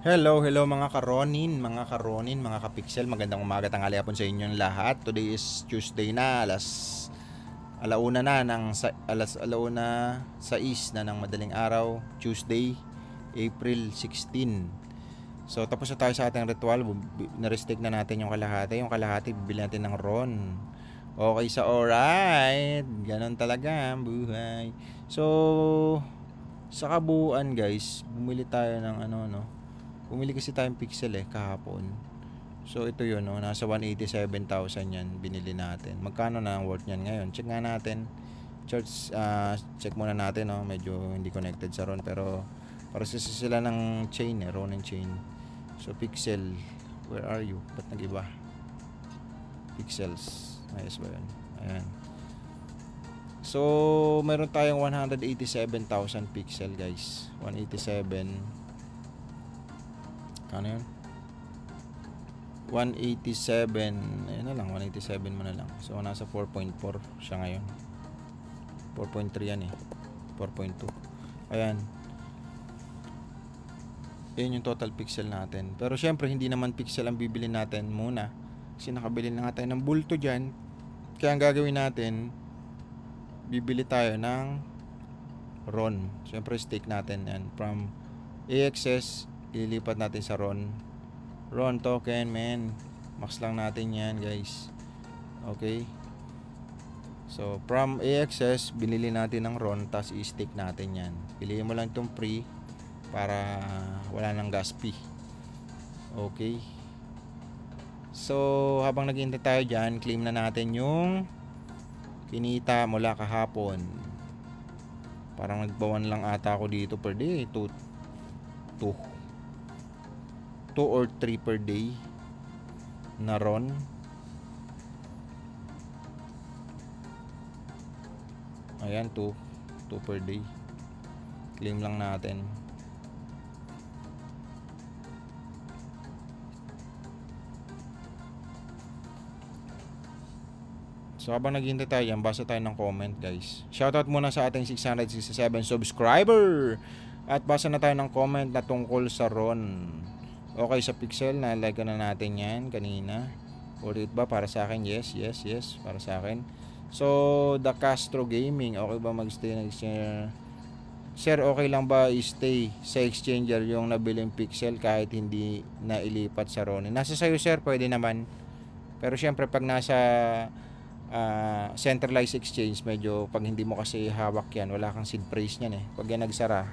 Hello mga karonin, mga kapixel. Magandang umaga, tanghali, hapon sa inyong lahat. Today is Tuesday na, alauna na ng alauna 6 na ng madaling araw, Tuesday, April 16. So tapos na tayo sa ating ritual. Na-restrict na natin yung kalahati. Yung kalahati bibili natin ng ron. Okay, sa alright. Ganon talaga ang buhay. So sa kabuuan guys, bumili tayo ng Bumili kasi tayong pixel kahapon. So ito yun, no? Nasa 187,000 yan binili natin. Magkano na ang worth niyan ngayon? Check nga natin. Check muna natin, no? Medyo hindi connected sa RON, pero para sila ng chain, RON and chain. So pixel, where are you? Ba't nag-iba? Pixels. Ayos ba yun? Ayan. So meron tayong 187,000 pixel guys. 187. Kano yun? 187. Ayun na lang, 187 mo na lang. So nasa 4.4 siya ngayon. 4.3 yan 4.2. Ayan. Ayun yung total pixel natin. Pero syempre hindi naman pixel ang bibili natin muna, kasi nakabili na nga tayo ng bulto dyan. Kaya ang gagawin natin, bibili tayo ng RON. Syempre stake natin yan. From AXS ililipat natin sa RON token, man. Max lang natin yan guys. Okay. So from AXS binili natin ng RON, tas i-stake natin yan. Piliin mo lang itong free para wala nang gas fee. Okay. So habang naghihintay tayo dyan, claim na natin yung kinita mula kahapon. Parang nagbawan lang ata ako dito per day. 2 or 3 per day na RON. Ayan, 2 per day. Claim lang natin. So habang naghihintay tayo yan, basa tayo ng comment guys. Shoutout muna sa ating 667 subscriber. At basa na tayo ng comment na tungkol sa RON. Okay, sa pixel, na-like na natin yan kanina. Ulit ba para sa akin? Yes, para sa akin. So The Castro Gaming, okay ba magstay na exchange? Sir, okay lang ba i-stay sa exchanger yung nabiling pixel kahit hindi na ilipat sa RON? Nasa sayo sir, pwede naman. Pero syempre pag nasa centralized exchange, medyo pag hindi mo kasi hawak yan, wala kang seed phrase nyan Pag yan nagsara,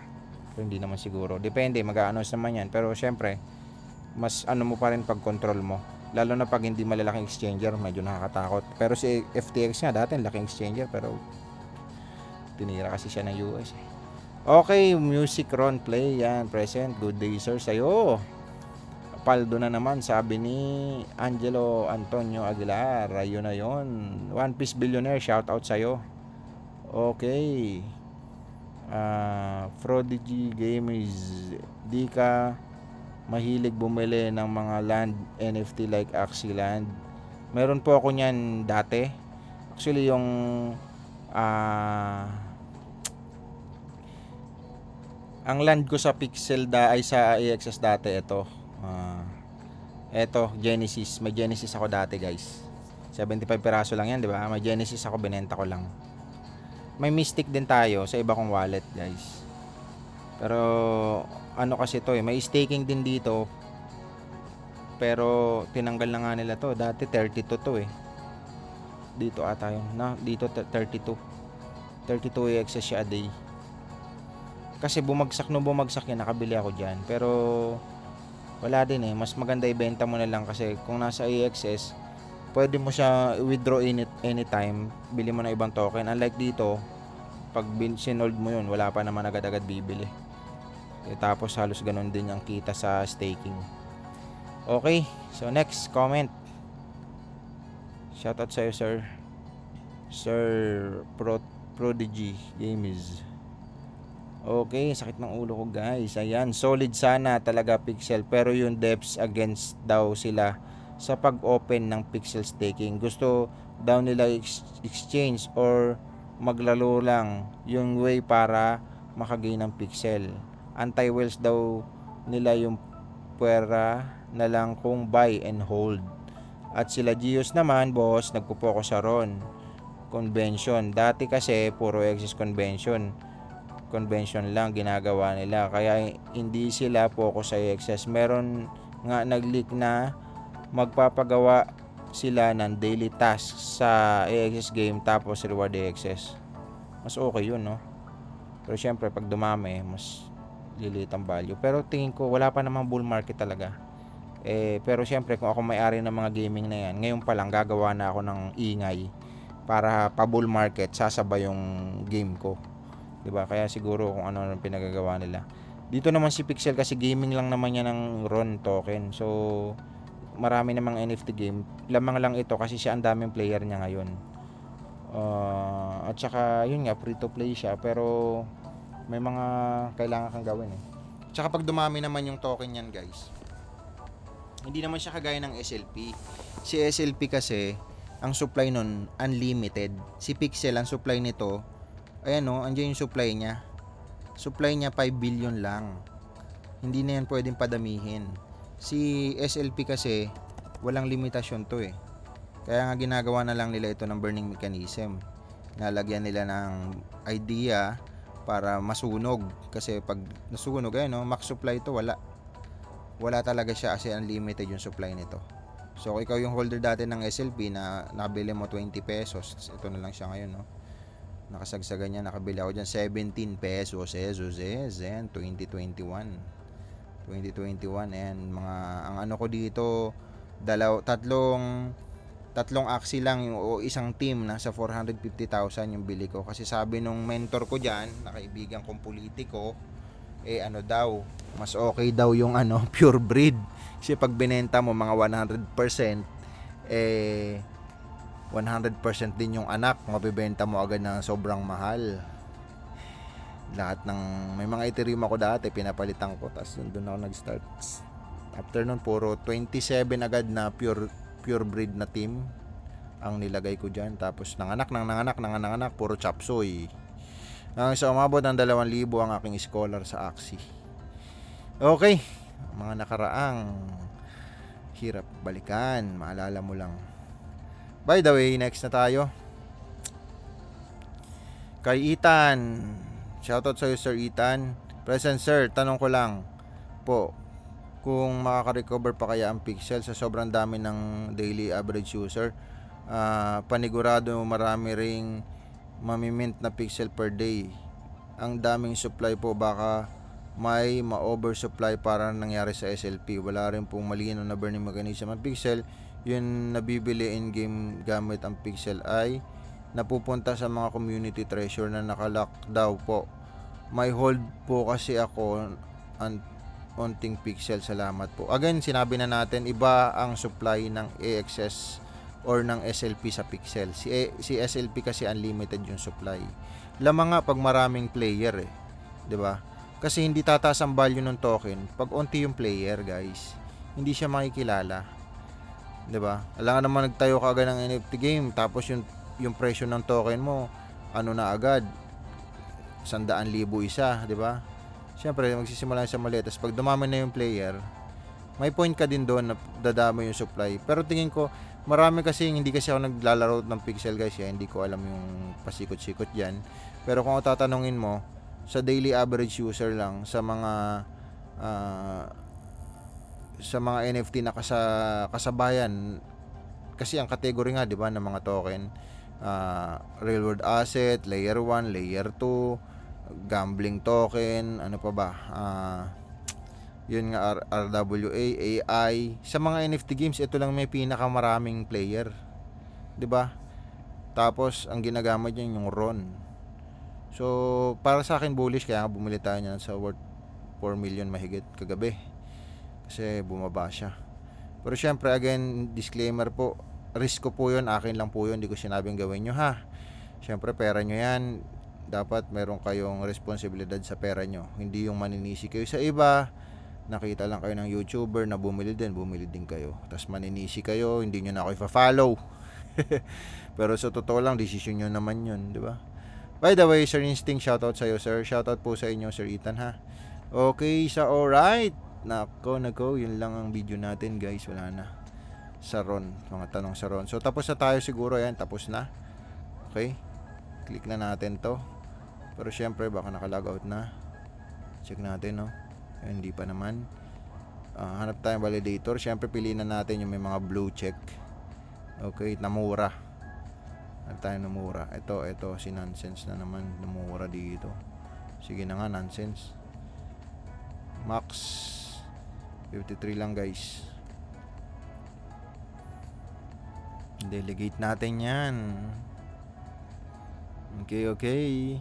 hindi naman siguro. Depende, mag-a-announce naman yan. Pero syempre, mas mo pa rin pag control mo. Lalo na pag hindi malalaking exchanger, medyo nakakatakot. Pero si FTX nga dati laking exchanger, pero tinira kasi siya ng US Okay, music RON play yan, present. Good day sir sa'yo. Paldo na naman, sabi ni Angelo Antonio Aguilar. Ayun na yun. One Piece Billionaire, shout out sa'yo. Okay. Prodigy Games, di ka mahilig bumili ng mga land NFT like Axiland? Meron po ako niyan dati. Actually yung ang land ko sa Pixel ay sa AXS dati ito. Ito Genesis. May Genesis ako dati guys. 75 piraso lang yan, di ba? May Genesis ako, binenta ko lang. May Mystic din tayo sa iba kong wallet guys. Pero kasi to may staking din dito. Pero tinanggal na nga nila to. Dati 32 to Dito ata yun. Dito 32. 32 AXS siya a day. Kasi bumagsak yan, nakabili ako dyan. Pero wala din mas maganda ibenta mo na lang, kasi kung nasa AXS pwede mo siya withdraw anytime. Bili mo na ibang token. Unlike dito, pag sinold mo yun, wala pa naman agad-agad bibili. Tapos halos ganun din ang kita sa staking. Okay, so next comment. Shoutout sa'yo Sir Prodigy Games. Okay, sakit ng ulo ko guys. Ayan, solid sana talaga pixel, pero yung devs against daw sila sa pag-open ng pixel staking. Gusto daw nila exchange or maglaro lang yung way para makagain ng pixel. Anti-whales daw nila yung pwera na lang kung buy and hold. At sila Gios naman, boss, nagpo-focus sa RON convention. Dati kasi puro excess convention lang ginagawa nila, kaya hindi sila focus sa excess. Meron nga nag-leak na magpapagawa sila ng daily task sa AXS game tapos reward AXS. Mas okay yun, no? Pero syempre pag dumami, mas lilit ang value. Pero tingin ko wala pa namang bull market talaga. Pero syempre kung ako may-ari ng mga gaming na yan, ngayon pa lang gagawa na ako ng ingay para pa bull market sasabay yung game ko, 'di ba? Kaya siguro kung ano ang pinagagawa nila. Dito naman si Pixel kasi gaming lang naman yan ng RON token. So marami namang NFT game. Lamang lang ito kasi siya ang daming player niya ngayon. At saka yun nga, free to play siya, pero may mga kailangan kang gawin eh. Tsaka pag dumami naman yung token yan, guys, hindi naman siya kagaya ng SLP. Si SLP kasi ang supply nun unlimited. Si Pixel ang supply nito, ayan o, andyan yung supply niya. Supply niya 5 billion lang. Hindi na yan pwedeng padamihin. Si SLP kasi walang limitasyon to eh. Kaya nga ginagawa na lang nila ito ng burning mechanism. Nalagyan nila ng idea para masunog. Kasi pag nasunog, ayan o, max supply ito, wala talaga siya kasi unlimited yung supply nito. So kung ikaw yung holder dati ng SLP na nabili mo 20 pesos, ito na lang siya ngayon, no? Nakasagsagan niya, nakabili ako dyan 17 pesos, Zen 2021 and mga ang ano ko dito, tatlong axi lang yung, o isang team, nasa 450,000 yung bili ko. Kasi sabi nung mentor ko dyan, na kaibigan kong politiko, ano daw, mas okay daw yung pure breed. Kasi pag binenta mo mga 100%, 100% din yung anak, mabibenta mo agad na sobrang mahal. Lahat ng, may mga Ethereum ako dati, pinapalitan ko, tapos doon ako nag-start. After nun, puro 27 agad na pure breed na team ang nilagay ko dyan. Tapos nanganak, puro chapsoy. Sa umabot ng 2,000 ang aking scholar sa Axie. Okay, mga nakaraang hirap balikan, maalala mo lang. By the way, next na tayo. Kay Ethan, shoutout sa'yo Sir Ethan. Present sir, tanong ko lang po, kung makaka-recover pa kaya ang Pixel sa sobrang dami ng daily average user. Panigurado marami ring mamimint na pixel per day. Ang daming supply po, baka may ma-oversupply para nangyari sa SLP. Wala rin pong malinaw na burning mechanism ang pixel. Yun nabibili in game gamit ang pixel ay napupunta sa mga community treasure na nakalock daw po. May hold po kasi ako onting pixel. Salamat po. Again, sinabi na natin, iba ang supply ng AXS or ng SLP sa pixel. Si SLP kasi unlimited yung supply. Lamang nga pag maraming player eh, 'di ba? Kasi hindi tataas ang value ng token pag onti yung player, guys. Hindi siya makikilala. 'Di ba? Alangan naman nagtayo ka agad ng NFT game tapos yung presyo ng token mo na agad 100,000 isa, 'di ba? Siyempre magsisimula sa maliit, tapos pag dumami na yung player, may point ka din doon na dadami yung supply. Pero tingin ko marami kasi, hindi kasi ako naglalaro ng pixel, guys, kaya hindi ko alam yung pasikot-sikot diyan. Pero kung tatanungin mo sa daily average user lang, sa mga NFT na kasabayan, kasi ang category nga, 'di ba, ng mga token, real world asset, layer 1, layer 2, gambling token, ano pa ba, yun nga, RWA, AI. Sa mga NFT games, ito lang may pinakamaraming player, 'di ba? Tapos ang ginagamit niya yung RON. So para sa akin bullish, kaya bumili tayo niyan sa worth 4 million mahigit kagabi. Kasi bumaba siya. Pero syempre, again, disclaimer po, risk ko po yun, akin lang po yun, hindi ko sinabing gawin nyo, ha. Syempre, pera nyo yan, dapat meron kayong responsibilidad sa pera nyo. Hindi yung maninisi kayo sa iba, nakita lang kayo ng YouTuber na bumili din kayo, tapos maninisi kayo, hindi nyo na ako ipa-follow. Pero sa totoo lang, decision nyo naman yun, di ba? By the way, Sir Instinct, shoutout sa'yo, sir. Shoutout po sa inyo, Sir Ethan, ha. Okay, sa alright. Nako, yun lang ang video natin guys. Wala na. Sa Ron, mga tanong sa Ron. So tapos na tayo siguro, yan, tapos na. Okay, click na natin to. Pero syempre baka nakalogout na. Check natin, no? Hindi pa naman. Hanap tayong validator. Syempre piliin na natin yung may mga blue check. Okay, namura. Hanap tayo namura. Ito si nonsense na naman. Namura dito. Sige na nga, nonsense. Max 53 lang guys. Delegate natin yan. Okay.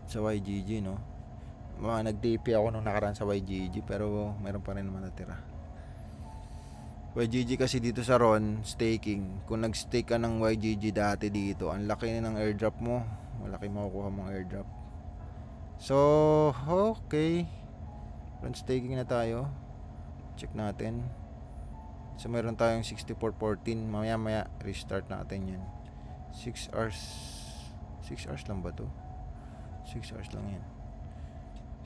Sa YGG, no? Nag-DP ako nung nakaraan sa YGG, pero meron pa rin naman natira. YGG kasi dito sa Ron, staking. Kung nag-stake ka ng YGG dati dito, ang laki ng airdrop mo. Malaki makukuha mong airdrop. So, okay. Ron staking na tayo. Check natin. So meron tayong 6414. Maya restart natin yan. 6 hours. 6 hours lang ba to? 6 hours lang yan.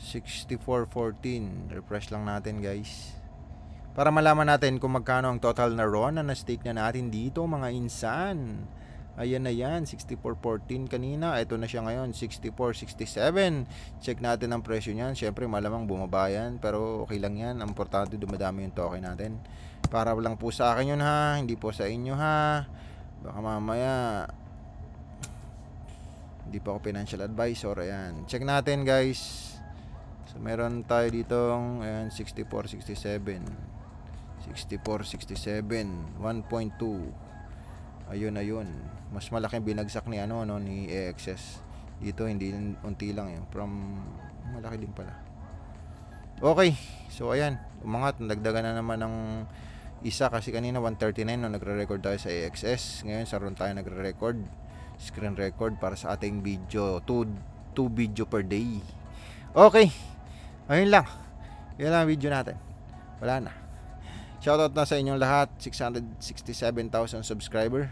6414. Refresh lang natin guys, para malaman natin kung magkano ang total na RON na na-stake na natin dito mga insan. Ayan na yan, 6414 kanina. Ito na siya ngayon, 6467. Check natin ang presyo niyan. Syempre malamang bumaba yan, pero okay lang yan. Ang importante dumadami yung token natin. Para lang po sa akin yun ha, hindi po sa inyo ha. Baka mamaya hindi pa ako financial advisor. Ayan, check natin guys. So meron tayo ditong ayan, 6467. 6467 1.2. Ayun. Mas malaki binagsak ni ni AXS. Dito hindi unti lang yun. From malaki din pala. Okay. So ayan, umangat, nagdagan na naman ng isa kasi kanina 139 nung nagre-record tayo sa AXS. Ngayon sa Ron tayo nagre-record. Screen record para sa ating video. 2 video per day. Okay. Ayun lang. Yan lang ang video natin. Wala na. Shoutout na sa inyong lahat. 667,000 subscriber.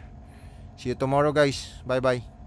See you tomorrow guys. Bye bye.